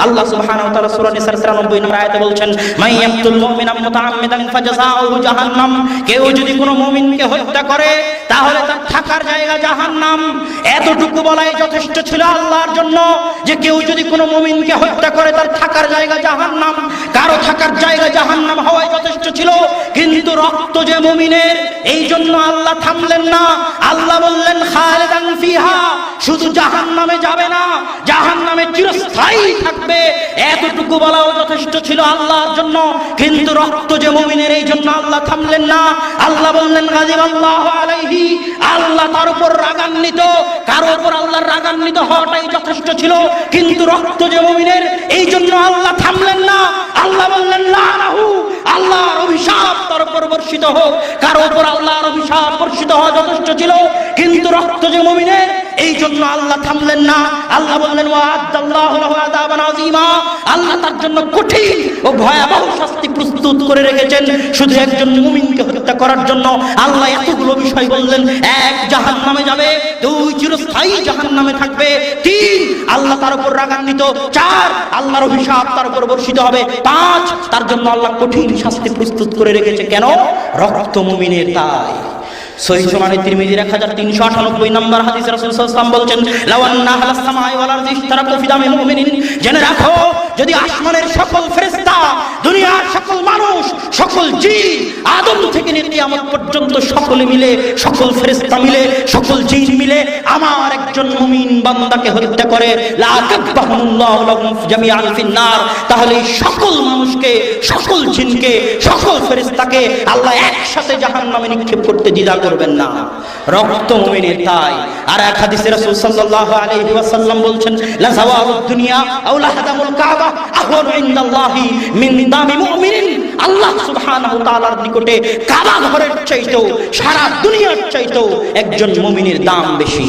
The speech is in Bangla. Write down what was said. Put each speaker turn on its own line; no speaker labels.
আল্লাহ সুবহানাহু ওয়া তাআলা সূরা নিসার 93 নম্বর আয়াতে বলছেন, মাইয়াতুল মুমিনা মুতাআম্মিদান ফাজাযাউহু জাহান্নাম, কেউ যদি কোনো মুমিনকে হত্যা করে তাহলে তার থাকার জায়গা জাহান্নাম। এতটুকু বলাই যথেষ্ট ছিল আল্লাহর জন্য যে কেউ যদি কোনো মুমিনকে হত্যা করে তার থাকার জায়গা জাহান্নাম, কারো থাকার জায়গা জাহান্নাম হওয়াই যথেষ্ট ছিল। কিন্তু রক্ত যে মুমিনের, এই জন্য আল্লাহ থামলেন না। আল্লাহ বললেন খালিদান ফিহা, শুধু জাহান্নামে যাবে না, জাহান্নামে চিরস্থায়ী থাকবে। এতটুকু বলাও যথেষ্ট ছিল আল্লাহর জন্য। কিন্তু রক্ত যে মুমিনের, এই জন্য আল্লাহ থামলেন না। আল্লাহ বললেন গাযিবাল্লাহু আলাইহি, আল্লাহ তার উপর রাগান্বিত। কারো উপর আল্লাহর রাগান্বিত হওয়াটাই যথেষ্ট ছিল, কিন্তু রক্ত যে মুমিনের, এই জন্য আল্লাহ থামলেন না। আল্লাহ বললেন লানাহু, আল্লাহর অভিশাপ তার উপর বর্ষিত হোক। কারো উপর আল্লাহর অভিশাপ বর্ষিত হওয়া যথেষ্ট ছিল, কিন্তু রক্ত যে মুমিনের, এই জন্য আল্লাহ থামলেন না। আল্লাহ বললেন ওয়া'আদাল্লাহু লাহু আযাবান আযীমা, আল্লাহ তার জন্য কঠিন ও ভয়াবহ শাস্তি প্রস্তুত করে রেখেছেন শুধু একজন মুমিনকে হত্যা করার জন্য। আল্লাহ এতগুলো বিষয় বললেন। 1, জাহান্নামে যাবে, 2, চিরস্থায়ী জাহান্নামে থাকবে, 3, আল্লাহ তার উপর রাগান্বিত, 4, আল্লাহর অভিশাপ তার উপর বর্ষিত হবে, 5, তার জন্য আল্লাহ কঠিন শাস্তি প্রস্তুত করে রেখেছে। কেন? রক্ত মুমিনের। তাই সহিহ সুনানে তিরমিজির 1398 নম্বর হাদিসে রাসূল সাল্লাল্লাহু আলাইহি ওয়াসাল্লাম বলছেন, লাওয়ান্না আহলাস সামাই ওয়াল আরদি ইশতারাকু ফি দামি মুমিনিন, জেনে রাখো যদি আসমানের সকল ফেরেশতা, দুনিয়ার সকল মানুষ, সকল জিন, আদম থেকে নিয়ে কিয়ামত পর্যন্ত সকলে মিলে, সকল ফেরেশতা মিলে, সকল জিন মিলে আমার একজন মুমিন বান্দাকে হত্যা করে, লা কাব্বাহুল্লাহু লাহুম জামিআন ফিন নার, তাহলে সকল মানুষকে, সকল জিনকে, সকল ফেরেশতাকে আল্লাহ একসাথে জাহান্নামে নিক্ষেপ করতে দ্বিধা করবেন না। রক্ত মুমিনের। তাই আর এক হাদিসে রাসূল সাল্লাল্লাহু আলাইহি ওয়াসাল্লাম বলছেন, লা যাওয়ালুদ দুনিয়া আও লাহাদামুল কাবা আহওয়ানু ইনদাল্লাহি মিন দামি মুমিনিন, আল্লাহ সুবহানাহু ওয়া তাআলার নিকটে কাবা ঘরের চাইতেও, সারা দুনিয়ার চাইতেও একজন মুমিনের দাম বেশি।